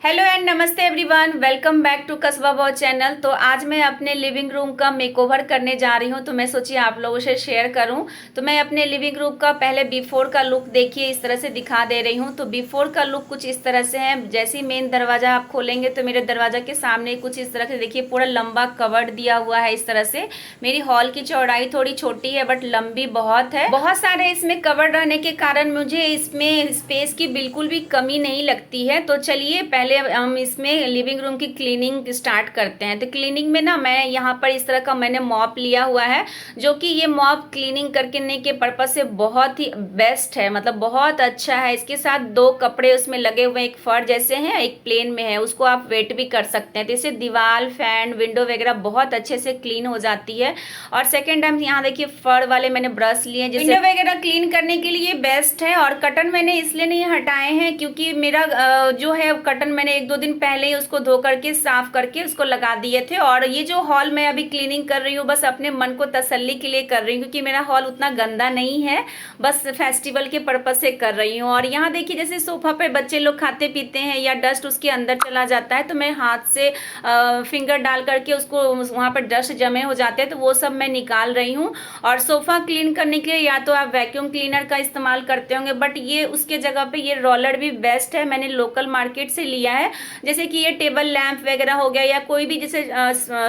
Hello and नमस्ते everyone, welcome back to कस्बा boy channel. तो आज मैं अपने लिविंग रूम का मेकओवर करने जा रही हूँ, तो मैं सोची आप लोगों से शेयर करूँ। तो मैं अपने लिविंग रूम का पहले बिफोर का लुक देखिए इस तरह से दिखा दे रही हूँ। तो बिफोर का लुक कुछ इस तरह से है। जैसे ही मेन दरवाजा आप खोलेंगे तो मेरे दरवाजा के सामने कुछ इस तरह से देखिए पूरा लंबा कवर्ड दिया हुआ है इस तरह से। मेरी हॉल की चौड़ाई थोड़ी छोटी है बट लंबी बहुत है। बहुत सारे इसमें कवर्ड रहने के कारण मुझे इसमें स्पेस की बिल्कुल भी कमी नहीं लगती है। तो चलिए पहले हम इसमें लिविंग रूम की क्लीनिंग स्टार्ट करते हैं। तो क्लीनिंग में ना मैं यहाँ पर इस तरह का मैंने मॉप लिया हुआ है, जो कि ये मॉप क्लीनिंग करने के पर्पज से बहुत ही बेस्ट है, मतलब बहुत अच्छा है। इसके साथ दो कपड़े उसमें लगे हुए हैं, एक फर जैसे हैं एक प्लेन में है, उसको आप वेट भी कर सकते हैं। तो इससे दीवार फैन विंडो वगैरह बहुत अच्छे से क्लीन हो जाती है। और सेकेंड टाइम यहाँ देखिए फर वाले मैंने ब्रश लिए हैं, विंडो वगैरह क्लीन करने के लिए बेस्ट है। और कटन मैंने इसलिए नहीं हटाए हैं क्योंकि मेरा जो है कटन मैंने एक दो दिन पहले ही उसको धो करके साफ करके उसको लगा दिए थे। और ये जो हॉल मैं अभी क्लीनिंग कर रही हूँ बस अपने मन को तसल्ली के लिए कर रही हूँ, क्योंकि मेरा हॉल उतना गंदा नहीं है, बस फेस्टिवल के पर्पज से कर रही हूँ। और यहाँ देखिए जैसे सोफा पे बच्चे लोग खाते पीते हैं या डस्ट उसके अंदर चला जाता है, तो मैं हाथ से फिंगर डाल करके उसको वहाँ पर डस्ट जमे हो जाते हैं तो वो सब मैं निकाल रही हूँ। और सोफा क्लीन करने के लिए या तो आप वैक्यूम क्लीनर का इस्तेमाल करते होंगे, बट ये उसके जगह पे ये रोलर भी बेस्ट है, मैंने लोकल मार्केट से लिया है। जैसे कि ये टेबल लैंप वगैरह हो गया या कोई भी जैसे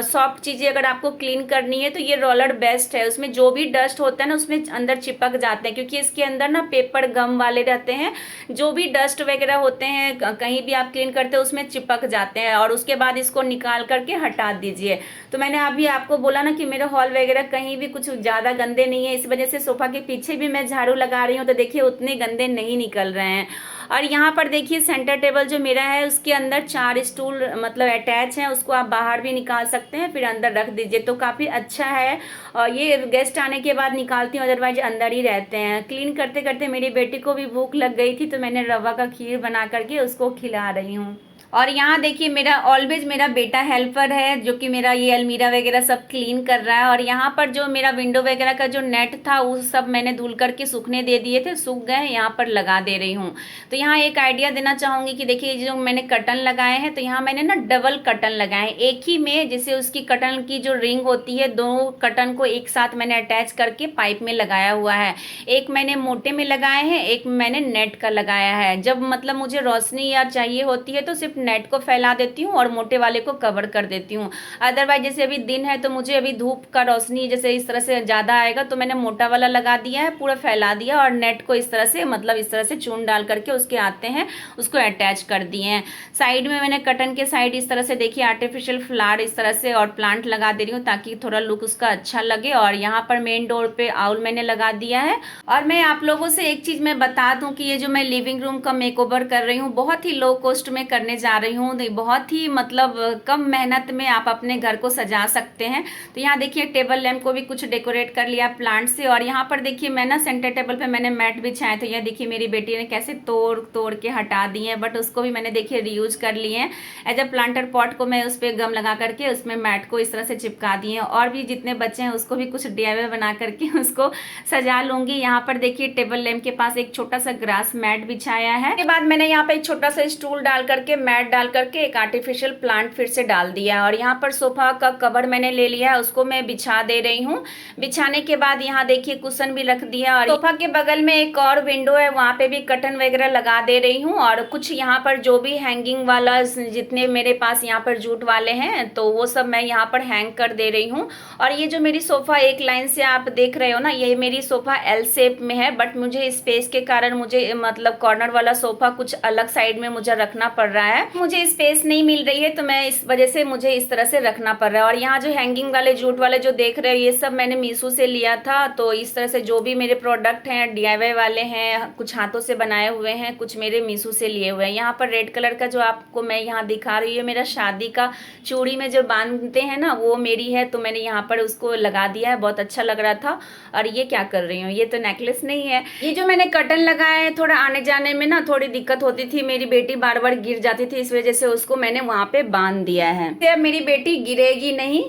सॉफ्ट चीजें अगर आपको क्लीन करनी है तो ये रोलर बेस्ट है। उसमें जो भी डस्ट होता है ना उसमें अंदर चिपक जाते हैं, क्योंकि इसके अंदर ना पेपर गम वाले रहते हैं, जो भी डस्ट वगैरह होते हैं कहीं भी आप क्लीन करते हैं उसमें चिपक जाते हैं। और उसके बाद इसको निकाल करके हटा दीजिए। तो मैंने अभी आपको बोला ना कि मेरे हॉल वगैरह कहीं भी कुछ ज्यादा गंदे नहीं है, इस वजह से सोफा के पीछे भी मैं झाड़ू लगा रही हूँ तो देखिए उतने गंदे नहीं निकल रहे हैं। और यहाँ पर देखिए सेंटर टेबल जो मेरा है उसके अंदर 4 स्टूल मतलब अटैच हैं, उसको आप बाहर भी निकाल सकते हैं फिर अंदर रख दीजिए, तो काफ़ी अच्छा है। और ये गेस्ट आने के बाद निकालती हूँ, अदरवाइज अंदर ही रहते हैं। क्लीन करते करते मेरी बेटी को भी भूख लग गई थी तो मैंने रवा का खीर बना करके उसको खिला रही हूँ। और यहाँ देखिए मेरा ऑलवेज मेरा बेटा हेल्पर है, जो कि मेरा ये अलमीरा वगैरह सब क्लीन कर रहा है। और यहाँ पर जो मेरा विंडो वगैरह का जो नेट था वो सब मैंने धुल करके सूखने दे दिए थे, सूख गए, यहाँ पर लगा दे रही हूँ। तो यहाँ एक आइडिया देना चाहूँगी कि देखिए जो मैंने कर्टन लगाए हैं तो यहाँ मैंने ना डबल कर्टन लगाए हैं एक ही में, जैसे उसकी कर्टन की जो रिंग होती है दो कर्टन को एक साथ मैंने अटैच करके पाइप में लगाया हुआ है। एक मैंने मोटे में लगाए हैं, एक मैंने नेट का लगाया है। जब मतलब मुझे रोशनी या चाहिए होती है तो सिर्फ नेट को फैला देती हूँ और मोटे वाले को कवर कर देती हूँ। अदरवाइज जैसे अभी दिन है तो मुझे अभी धूप का रोशनी जैसे इस तरह से ज़्यादा आएगा तो मैंने मोटा वाला लगा दिया है, पूरा फैला दिया और नेट को इस तरह से मतलब इस तरह से चून डाल करके उसके आते हैं उसको अटैच कर दिए हैं। साइड में मैंने कटन के साइड इस तरह से देखिए आर्टिफिशियल फ्लावर इस तरह से और प्लांट लगा दे रही हूँ ताकि थोड़ा लुक उसका अच्छा लगे। और यहाँ पर मेन डोर पे आउल मैंने लगा दिया है। और मैं आप लोगों से एक चीज़ मैं बता दूँ कि ये जो मैं लिविंग रूम का मेकओवर कर रही हूँ बहुत ही लो कॉस्ट में करने जा रही हूँ, बहुत ही मतलब कम मेहनत में आप अपने घर को सजा सकते हैं। तो यहाँ देखिए टेबल लैंप को भी कुछ डेकोरेट कर लिया प्लांट से। और यहाँ पर देखिए मैं ना सेंटर टेबल पे मैंने मैट बिछाए थे, यह देखिए मेरी बेटी ने कैसे तोड़ तोड़ के हटा दिए हैं, बट उसको भी मैंने देखिए रीयूज कर लिए हैं। एज अ प्लांटर पॉट को मैं उस पर गम लगा करके उसमें मैट को इस तरह से चिपका दिए हैं। और भी जितने बच्चे हैं उसको भी कुछ डीआईवाई बना करके उसको सजा लूंगी। यहाँ पर देखिए टेबल लैंप के पास एक छोटा सा ग्रास मैट बिछाया है। उसके बाद मैंने यहाँ पे एक छोटा सा स्टूल डाल करके मैट डाल करके एक आर्टिफिशियल प्लांट फिर से डाल दिया है। और यहाँ पर सोफा का कवर मैंने ले लिया है, उसको मैं बिछा दे रही हूँ। बिछाने के बाद यहाँ देखिए कुशन भी रख दिया और सोफा के बगल में एक और विंडो है, वहाँ पे भी कर्टन वगैरह लगा दे रही हूँ। और कुछ यहाँ पर जो भी हैंगिंग वाला जितने मेरे पास यहाँ पर जूट वाले हैं तो वो सब मैं यहाँ पर हैंग कर दे रही हूँ। और ये जो मेरी सोफा एक लाइन से आप देख रहे हो ना, ये मेरी सोफा एल शेप में है, बट मुझे स्पेस के कारण मुझे मतलब कॉर्नर वाला सोफा कुछ अलग साइड में मुझे रखना पड़ रहा है, मुझे स्पेस नहीं मिल रही है तो मैं इस वजह से मुझे इस तरह से रखना पड़ रहा है। और यहाँ जो हैंगिंग वाले जूट वाले जो देख रहे हो ये सब मैंने मीशो से लिया था। तो इस तरह से जो भी मेरे प्रोडक्ट हैं डीआईवाई वाले हैं, कुछ हाथों से बनाए हुए हैं, कुछ मेरे मीशो से लिए हुए हैं। यहाँ पर रेड कलर का जो आपको मैं यहाँ दिखा रही हूँ मेरा शादी का चूड़ी में जो बांधते हैं ना वो मेरी है, तो मैंने यहाँ पर उसको लगा दिया है, बहुत अच्छा लग रहा था। और ये क्या कर रही हूँ, ये तो नेकलेस नहीं है। ये जो मैंने कर्टन लगाया है थोड़ा आने जाने में ना थोड़ी दिक्कत होती थी, मेरी बेटी बार बार गिर जाती थी, इस वजह से उसको मैंने वहां पे बांध दिया है। अब मेरी बेटी गिरेगी नहीं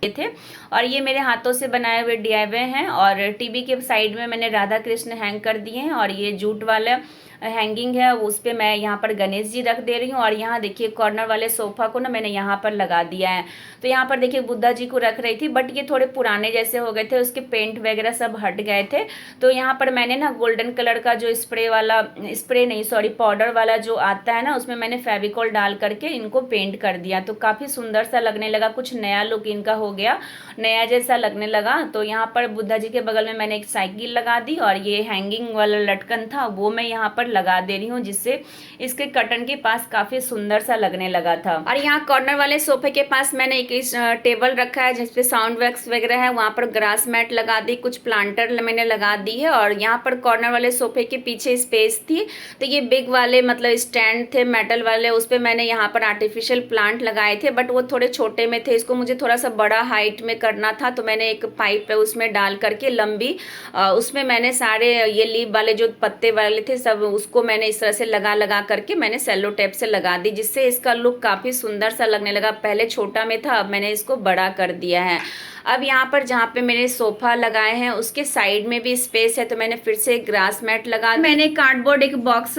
थे। और ये मेरे हाथों से बनाए हुए डीआईवाई हैं। और टीवी के साइड में मैंने राधा कृष्ण हैंग कर दिए हैं। और ये जूट वाला हैंगिंग है उस पे मैं यहाँ पर गणेश जी रख दे रही हूँ। और यहाँ देखिए कॉर्नर वाले सोफा को ना मैंने यहाँ पर लगा दिया है। तो यहाँ पर देखिए बुद्धा जी को रख रही थी, बट ये थोड़े पुराने जैसे हो गए थे, उसके पेंट वगैरह सब हट गए थे। तो यहाँ पर मैंने ना गोल्डन कलर का जो स्प्रे वाला, स्प्रे नहीं सॉरी पाउडर वाला जो आता है ना, उसमें मैंने फेविकॉल डाल करके इनको पेंट कर दिया। तो काफ़ी सुंदर सा लगने लगा, कुछ नया लुक इनका हो गया, नया जैसा लगने लगा। तो यहाँ पर बुद्धा जी के बगल में मैंने एक साइकिल लगा दी और ये हैंगिंग वाला लटकन था वो मैं यहाँ पर लगा दे रही हूँ, जिससे इसके कर्टन के पास काफ़ी सुंदर सा लगने लगा था। और यहाँ कॉर्नर वाले सोफे के पास मैंने एक टेबल रखा है जिसपे साउंड वैक्स वगैरह है, वहाँ पर ग्रास मैट लगा दी, कुछ प्लांटर मैंने लगा दी है। और यहाँ पर कॉर्नर वाले सोफे के पीछे स्पेस थी, तो ये बिग वाले मतलब स्टैंड थे मेटल वाले, उस पर मैंने यहाँ पर आर्टिफिशियल प्लांट लगाए थे, बट वो थोड़े छोटे में थे, इसको मुझे थोड़ा सा बड़ा हाइट में करना था। तो मैंने एक पाइप है उसमें डाल करके लंबी, उसमें मैंने सारे ये लीफ वाले जो पत्ते वाले थे सब उसको मैंने इस तरह से लगा करके मैंने सेलो टेप से लगा दी, जिससे इसका लुक काफ़ी सुंदर सा लगने लगा। पहले छोटा में था, अब मैंने इसको बड़ा कर दिया है। अब यहाँ पर जहाँ पे मैंने सोफा लगाए हैं उसके साइड में भी स्पेस है, तो मैंने फिर से एक ग्रास मैट लगा, मैंने कार्डबोर्ड एक बॉक्स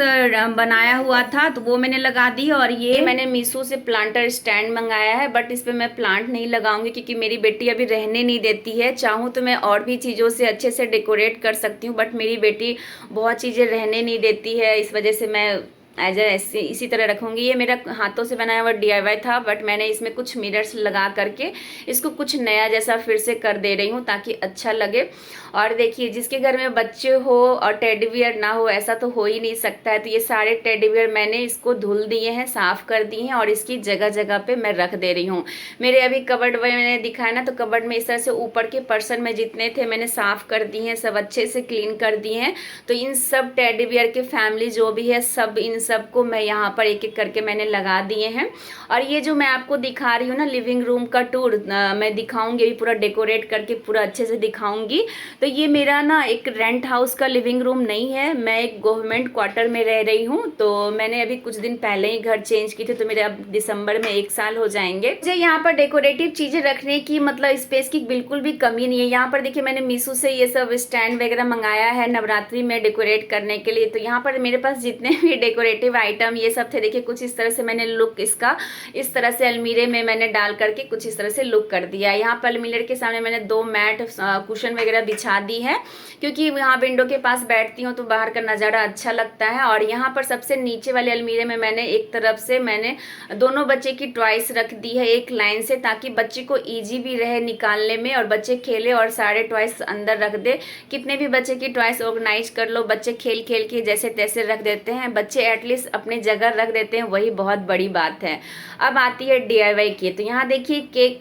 बनाया हुआ था तो वो मैंने लगा दी। और ये मैंने मीशो से प्लांटर स्टैंड मंगाया है, बट इस पर मैं प्लांट नहीं लगाऊंगी क्योंकि मेरी बेटी अभी रहने नहीं देती है। चाहूँ तो मैं और भी चीज़ों से अच्छे से डेकोरेट कर सकती हूँ, बट मेरी बेटी बहुत चीज़ें रहने नहीं देती है, इस वजह से मैं ऐसे इसी तरह रखूँगी। ये मेरा हाथों से बनाया हुआ DIY था, बट मैंने इसमें कुछ मिरर्स लगा करके इसको कुछ नया जैसा फिर से कर दे रही हूँ ताकि अच्छा लगे। और देखिए जिसके घर में बच्चे हो और टेडी बियर ना हो ऐसा तो हो ही नहीं सकता है। तो ये सारे टेडी बियर मैंने इसको धुल दिए हैं, साफ़ कर दिए हैं और इसकी जगह जगह पे मैं रख दे रही हूँ। मेरे अभी कबर्ड मैंने दिखाया ना, तो कबर्ड में इस तरह से ऊपर के पर्सन में जितने थे मैंने साफ़ कर दिए हैं, सब अच्छे से क्लीन कर दिए हैं। तो इन सब टेडी बियर के फैमिली जो भी है सब इन सबको मैं यहाँ पर एक एक करके मैंने लगा दिए हैं। और ये जो मैं आपको दिखा रही हूँ ना लिविंग रूम का टूर, मैं दिखाऊंगी अभी पूरा डेकोरेट करके पूरा अच्छे से दिखाऊंगी। तो ये मेरा ना एक रेंट हाउस का लिविंग रूम नहीं है, मैं एक गवर्नमेंट क्वार्टर में रह रही हूँ। तो मैंने अभी कुछ दिन पहले ही घर चेंज की थी, तो मेरे अब दिसंबर में 1 साल हो जाएंगे। मुझे यहाँ पर डेकोरेटिव चीज़ें रखने की मतलब स्पेस की बिल्कुल भी कमी नहीं है। यहाँ पर देखिए मैंने मीशो से ये सब स्टैंड वगैरह मंगाया है नवरात्रि में डेकोरेट करने के लिए। तो यहाँ पर मेरे पास जितने भी डेकोरेटिव आइटम ये सब थे, देखिए कुछ इस तरह से मैंने लुक इसका इस तरह से अलमीरे में मैंने डाल करके कुछ इस तरह से लुक कर दिया। यहाँ पर अलमीरे के सामने मैंने 2 मैट कुशन वगैरह बिछा दी है, क्योंकि यहाँ विंडो के पास बैठती हूँ तो बाहर का नज़ारा अच्छा लगता है। और यहाँ पर सबसे नीचे वाले अलमीरे में मैंने एक तरफ से मैंने दोनों बच्चे की टॉयस रख दी है एक लाइन से, ताकि बच्चे को ईजी भी रहे निकालने में और बच्चे खेले और सारे टॉयस अंदर रख दे। कितने भी बच्चे की टॉयस ऑर्गेनाइज कर लो, बच्चे खेल खेल के जैसे तैसे रख देते हैं, बच्चे एटलीस्ट अपने जगह रख देते हैं, वही बहुत बड़ी बात है। अब आती है DIY की। तो यहाँ देखिए केक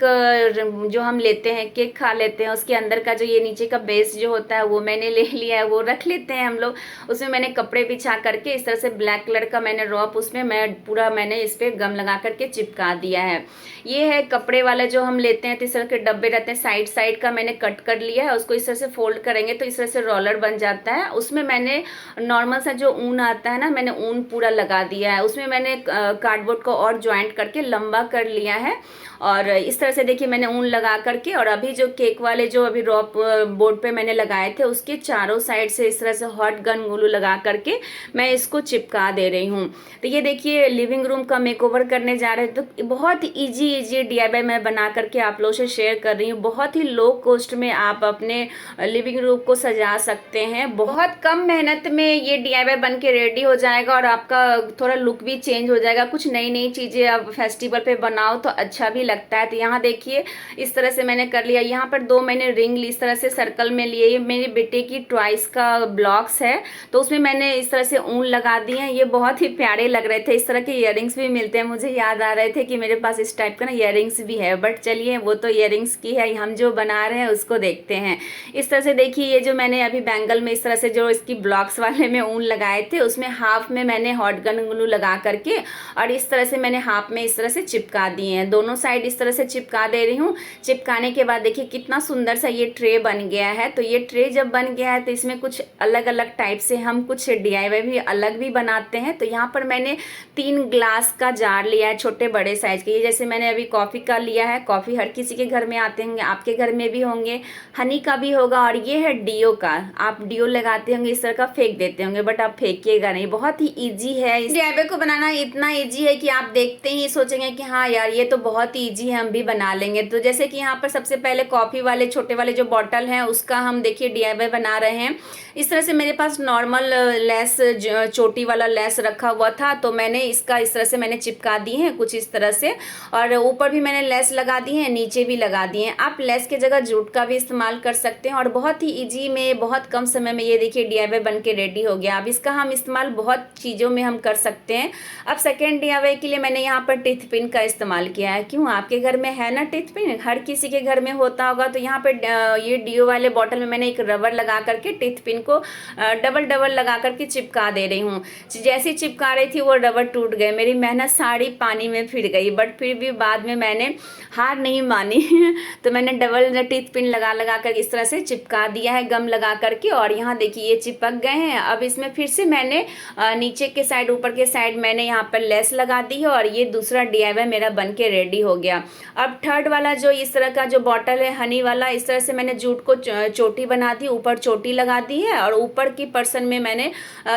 जो हम लेते हैं, केक खा लेते हैं, उसके अंदर का जो ये नीचे का बेस जो होता है वो मैंने ले लिया है, वो रख लेते हैं हम लोग। उसमें मैंने कपड़े बिछा करके इस तरह से ब्लैक कलर का मैंने रॉप उसमें मैं पूरा मैंने इस पर गम लगा करके चिपका दिया है। ये है कपड़े वाला जो हम लेते हैं, तो इस तरह के डब्बे रहते हैं, साइड साइड का मैंने कट कर लिया है। उसको इस तरह से फोल्ड करेंगे तो इस तरह से रोलर बन जाता है। उसमें मैंने नॉर्मल सा जो ऊन आता है ना, मैंने ऊन पूरा लगा दिया है। उसमें मैंने कार्डबोर्ड को और ज्वाइंट करके लंबा कर लिया है। और इस तरह से देखिए मैंने ऊन लगा करके, और अभी जो केक वाले जो अभी रॉप बोर्ड पे मैंने लगाए थे उसके चारों साइड से इस तरह से हॉट गन ग्लू लगा करके मैं इसको चिपका दे रही हूँ। तो ये देखिए लिविंग रूम का मेकओवर करने जा रहे हैं, तो बहुत इजी DIY मैं बना करके आप लोगों से शेयर कर रही हूँ। बहुत ही लो कॉस्ट में आप अपने लिविंग रूम को सजा सकते हैं, बहुत कम मेहनत में ये DIY बन के रेडी हो जाएगा और आपका थोड़ा लुक भी चेंज हो जाएगा। कुछ नई नई चीज़ें आप फेस्टिवल पे बनाओ तो अच्छा भी लगता है। तो यहाँ देखिए इस तरह से मैंने कर लिया। यहाँ पर 2 मैंने रिंग इस तरह से सर्कल में लिए। ये मेरी बेटे की ट्वाइस का ब्लॉक्स है, तो उसमें मैंने इस तरह से ऊन लगा दिए हैं। ये बहुत ही प्यारे लग रहे थे। इस तरह के इयररिंग्स भी मिलते हैं, मुझे याद आ रहे थे कि मेरे पास इस टाइप का ना इयररिंग्स भी है, बट चलिए वो तो इयररिंग्स की है, हम जो बना रहे हैं उसको देखते हैं। इस तरह से देखिए ये जो मैंने अभी बैंगल में इस तरह से जो इसकी ब्लॉक्स वाले में ऊन लगाए थे, उसमें हाफ में मैंने मैंने हॉट गन ग्लू लगा करके और इस तरह से मैंने हाफ में इस तरह से चिपका दिए हैं। दोनों साइड इस तरह से चिपका दे रही हूँ। चिपकाने के बाद देखिए कितना सुंदर सा ये ट्रे बन गया है। तो ये ट्रे जब बन गया है तो इसमें कुछ अलग अलग टाइप से हम कुछ DIY भी अलग भी बनाते हैं। तो यहाँ पर मैंने 3 ग्लास का जार लिया है, छोटे बड़े साइज के। ये जैसे मैंने अभी कॉफ़ी का लिया है, कॉफ़ी हर किसी के घर में आते होंगे, आपके घर में भी होंगे, हनी का भी होगा। और ये है डीओ का, आप डीओ लगाते होंगे, इस तरह का फेंक देते होंगे, बट आप फेंकिएगा नहीं। बहुत ही ईजी है। इस DIY को बनाना इतना ईजी है कि आप देखते ही सोचेंगे कि हाँ यार ये तो बहुत ही ईजी है, हम भी बना लेंगे। तो जैसे कि यहाँ पर सबसे पहले कॉफ़ी वाले छोटे वाले जो बॉटल हैं उसका हम देखिए DIY बना रहे हैं। इस तरह से मेरे पास नॉर्मल लेस चोटी वाला लेस रखा हुआ था, तो मैंने इसका इस तरह से मैंने चिपका दी है कुछ इस तरह से, और ऊपर भी मैंने लेस लगा दी है, नीचे भी लगा दिए हैं। आप लेस के जगह जूट का भी इस्तेमाल कर सकते हैं और बहुत ही ईजी में बहुत कम समय में ये देखिए DIY बन के रेडी हो गया। अब इसका हम इस्तेमाल बहुत चीज़ों में हम कर सकते हैं। अब सेकेंड DIY के लिए मैंने यहाँ पर टिथ पिन का इस्तेमाल किया है। क्यों, आपके घर में है ना टिथ पिन, हर किसी के घर में होता होगा। तो यहाँ पर ये डीओ वाले बॉटल में मैंने एक रबर लगा करके टिथ पिन को डबल डबल लगा करके चिपका दे रही हूँ। जैसे चिपका रही थी वो रबर टूट गए, मेरी मेहनत सारी पानी में फिर गई, बट फिर भी बाद में मैंने हार नहीं मानी तो मैंने डबल टिथ पिन लगा लगा कर इस तरह से चिपका दिया है गम लगा करके, और यहाँ देखिए ये चिपक गए हैं। अब इसमें फिर से मैंने नीचे के साइड ऊपर के साइड मैंने यहाँ पर लेस लगा दी है और ये दूसरा DIY मेरा बन के रेडी हो गया। अब थर्ड वाला जो इस तरह का जो बॉटल है हनी वाला, इस तरह से मैंने जूट को चोटी बना दी, ऊपर चोटी लगा दी है और ऊपर की पर्सन में मैंने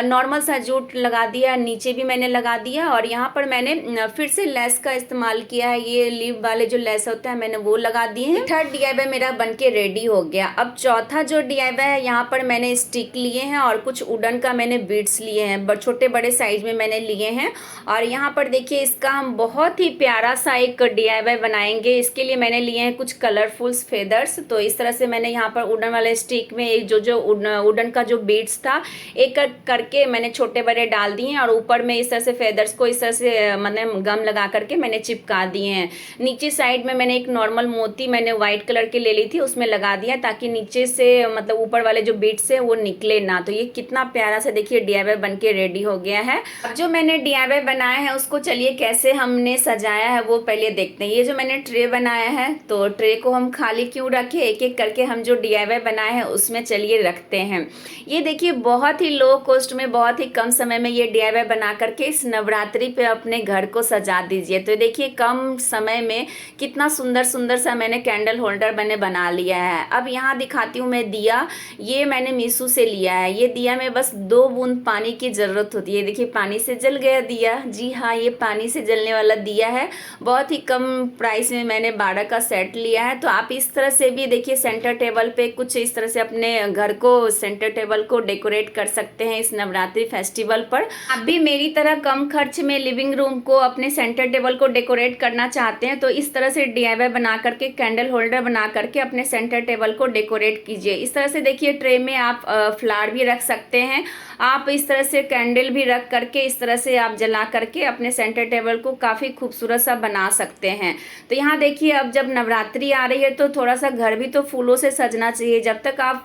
नॉर्मल सा जूट लगा दिया, नीचे भी मैंने लगा दिया और यहाँ पर मैंने फिर से लेस का इस्तेमाल किया है। ये लीव वाले जो लेस होता है मैंने वो लगा दिए हैं। थर्ड DIY मेरा बन के रेडी हो गया। अब चौथा जो DIY है, यहाँ पर मैंने स्टिक लिए हैं और कुछ वुडन का मैंने बीड्स लिए हैं, छोटे बड़े साइज में मैंने लिए हैं। और यहाँ पर देखिए इसका हम बहुत ही प्यारा सा एक DIY बनाएंगे। इसके लिए मैंने लिए हैं कुछ कलरफुल फेदर्स। तो इस तरह से मैंने यहाँ पर वुडन वाले स्टिक में एक जो वुडन का जो बीड्स था एक करके मैंने छोटे बड़े डाल दिए हैं और ऊपर में इस तरह से फेदर्स को इस तरह से मैंने गम लगा करके मैंने चिपका दिए हैं। नीचे साइड में मैंने एक नॉर्मल मोती मैंने व्हाइट कलर के ले ली थी, उसमें लगा दिया ताकि नीचे से मतलब ऊपर वाले जो बीड्स है वो निकले ना। तो ये कितना प्यारा से देखिए DIY बन के रेडी हो गया है। अब जो मैंने DIY बनाया है उसको चलिए कैसे हमने सजाया है वो पहले देखते हैं। ये जो मैंने ट्रे बनाया है, तो ट्रे को हम खाली क्यों रखें, एक एक करके हम जो DIY बनाए हैं उसमें चलिए रखते हैं। ये देखिए बहुत ही लो कॉस्ट में बहुत ही कम समय में ये DIY बना करके इस नवरात्रि पे अपने घर को सजा दीजिए। तो देखिए कम समय में कितना सुंदर सुंदर सा मैंने कैंडल होल्डर मैंने बना लिया है। अब यहाँ दिखाती हूँ मैं दिया, ये मैंने मीशो से लिया है। ये दिया में बस 2 बूंद पानी की ज़रूरत होती है। देखिए पानी से जल गया दिया। जी हाँ, ये पानी से जलने वाला दिया है। बहुत ही कम प्राइस में मैंने 12 का सेट लिया है। तो आप इस तरह से भी देखिए सेंटर टेबल पे कुछ इस तरह से अपने घर को सेंटर टेबल को डेकोरेट कर सकते हैं इस नवरात्रि फेस्टिवल पर। आप भी मेरी तरह कम खर्च में लिविंग रूम को अपने सेंटर टेबल को डेकोरेट करना चाहते हैं तो इस तरह से DIY बना करके कैंडल होल्डर बना करके अपने सेंटर टेबल को डेकोरेट कीजिए। इस तरह से देखिए ट्रे में आप फ्लावर भी रख सकते हैं, आप इस तरह से कैंडल भी रख करके इस तरह से आप जला करके अपने सेंटर टेबल को काफ़ी खूबसूरत सा बना सकते हैं। तो यहाँ देखिए अब जब नवरात्रि आ रही है तो थोड़ा सा घर भी तो फूलों से सजना चाहिए। जब तक आप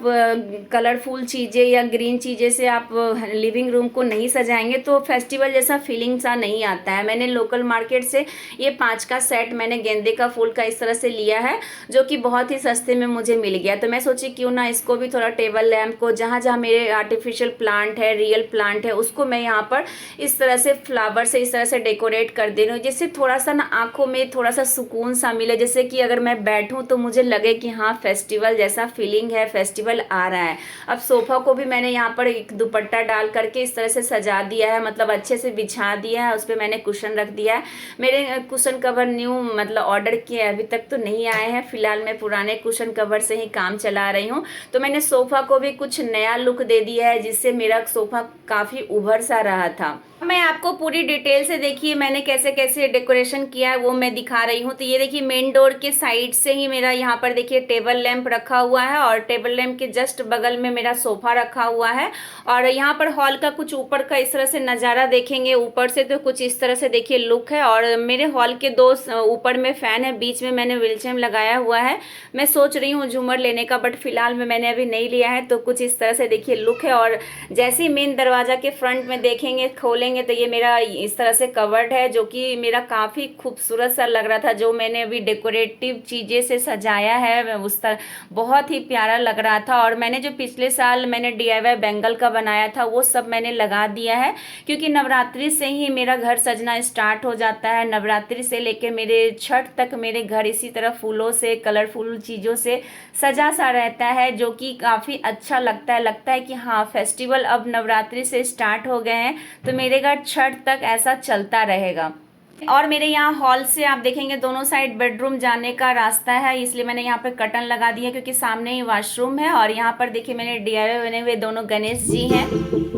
कलरफुल चीज़ें या ग्रीन चीज़ें से आप लिविंग रूम को नहीं सजाएंगे तो फेस्टिवल जैसा फीलिंग सा नहीं आता है। मैंने लोकल मार्केट से ये 5 का सेट मैंने गेंदे का फूल का इस तरह से लिया है जो कि बहुत ही सस्ते में मुझे मिल गया। तो मैं सोची क्यों ना इसको भी थोड़ा टेबल लैम्प को जहाँ जहाँ मेरे आर्टिफिशियल प्लांट है, रियल प्लांट है, उसको मैं यहाँ पर इस तरह से फ्लावर से इस तरह से डेकोरेट कर दे रही हूँ, जिससे थोड़ा सा ना आँखों में थोड़ा सा सुकून सा मिले। जैसे कि अगर मैं बैठूँ तो मुझे लगे कि हाँ फेस्टिवल जैसा फीलिंग है, फेस्टिवल आ रहा है। अब सोफ़ा को भी मैंने यहाँ पर एक दुपट्टा डाल करके इस तरह से सजा दिया है, मतलब अच्छे से बिछा दिया है, उस पर मैंने कुशन रख दिया है। मेरे कुशन कवर न्यू मतलब ऑर्डर किए, अभी तक तो नहीं आए हैं। फिलहाल मैं पुराने कुशन कवर से ही काम चला रही हूँ। तो मैंने सोफ़ा को भी कुछ नया लुक दे दिया है जिससे मेरा सोफ़ा काफ़ी उभर सा रहा था। मैं आपको पूरी डिटेल से देखिए मैंने कैसे कैसे डेकोरेशन किया है वो मैं दिखा रही हूँ। तो ये देखिए मेन डोर के साइड से ही मेरा यहाँ पर देखिए टेबल लैंप रखा हुआ है और टेबल लैंप के जस्ट बगल में मेरा सोफ़ा रखा हुआ है। और यहाँ पर हॉल का कुछ ऊपर का इस तरह से नज़ारा देखेंगे ऊपर से तो कुछ इस तरह से देखिए लुक है। और मेरे हॉल के 2 ऊपर में फ़ैन है, बीच में मैंने व्हीलचेयर लगाया हुआ है। मैं सोच रही हूँ झूमर लेने का, बट फिलहाल में मैंने अभी नहीं लिया है। तो कुछ इस तरह से देखिए लुक है। और जैसे ही मेन दरवाज़ा के फ्रंट में देखेंगे खोलेंगे देखेंगे तो ये मेरा इस तरह से कवर्ड है, जो कि मेरा काफ़ी खूबसूरत सा लग रहा था। जो मैंने अभी डेकोरेटिव चीज़ें से सजाया है उस तरह बहुत ही प्यारा लग रहा था। और मैंने जो पिछले साल मैंने DIY बैंगल का बनाया था वो सब मैंने लगा दिया है, क्योंकि नवरात्रि से ही मेरा घर सजना स्टार्ट हो जाता है। नवरात्रि से लेकर मेरे छठ तक मेरे घर इसी तरह फूलों से, कलरफुल चीज़ों से सजा सा रहता है, जो कि काफ़ी अच्छा लगता है कि हाँ फेस्टिवल अब नवरात्रि से स्टार्ट हो गए हैं, तो मेरे घर छठ तक ऐसा चलता रहेगा। और मेरे यहाँ हॉल से आप देखेंगे दोनों साइड बेडरूम जाने का रास्ता है, इसलिए मैंने यहाँ पर कर्टन लगा दिया, क्योंकि सामने ही वॉशरूम है। और यहाँ पर देखिए मैंने DIY बने हुए दोनों गणेश जी हैं।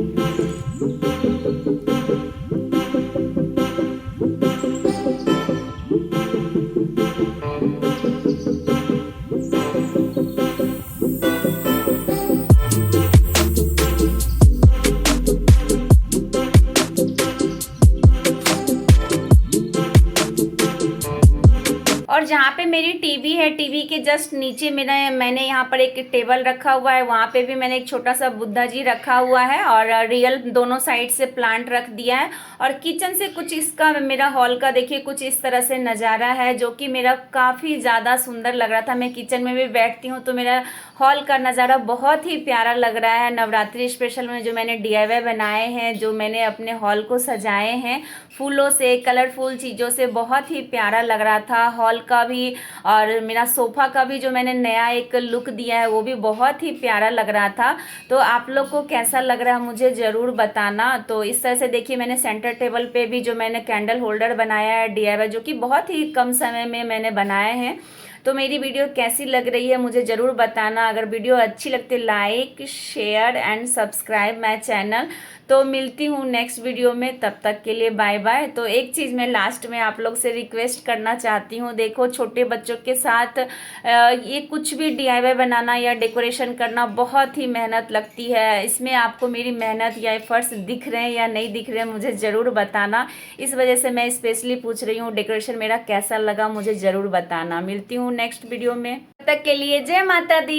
और जहाँ पे मेरी टीवी है, टीवी के जस्ट नीचे मैंने यहाँ पर एक टेबल रखा हुआ है, वहाँ पे भी मैंने एक छोटा सा बुद्धा जी रखा हुआ है, और रियल दोनों साइड से प्लांट रख दिया है। और किचन से कुछ इसका मेरा हॉल का देखिए कुछ इस तरह से नज़ारा है, जो कि मेरा काफ़ी ज़्यादा सुंदर लग रहा था। मैं किचन में भी बैठती हूँ तो मेरा हॉल का नज़ारा बहुत ही प्यारा लग रहा है। नवरात्रि स्पेशल में जो मैंने DIY बनाए हैं, जो मैंने अपने हॉल को सजाए हैं फूलों से, कलरफुल चीज़ों से, बहुत ही प्यारा लग रहा था। हॉल का भी और मेरा सोफ़ा का भी जो मैंने नया एक लुक दिया है वो भी बहुत ही प्यारा लग रहा था। तो आप लोग को कैसा लग रहा है मुझे ज़रूर बताना। तो इस तरह से देखिए मैंने सेंटर टेबल पे भी जो मैंने कैंडल होल्डर बनाया है DIY, जो कि बहुत ही कम समय में मैंने बनाए हैं। तो मेरी वीडियो कैसी लग रही है मुझे ज़रूर बताना। अगर वीडियो अच्छी लगती है like, share and subscribe my channel. तो मिलती हूँ नेक्स्ट वीडियो में, तब तक के लिए बाय बाय। तो एक चीज़ मैं लास्ट में आप लोग से रिक्वेस्ट करना चाहती हूँ, देखो छोटे बच्चों के साथ ये कुछ भी DIY बनाना या डेकोरेशन करना बहुत ही मेहनत लगती है। इसमें आपको मेरी मेहनत या एफर्ट्स दिख रहे हैं या नहीं दिख रहे हैं मुझे ज़रूर बताना। इस वजह से मैं स्पेशली पूछ रही हूँ डेकोरेशन मेरा कैसा लगा मुझे ज़रूर बताना। मिलती हूँ नेक्स्ट वीडियो में, तब तक के लिए जय माता दी।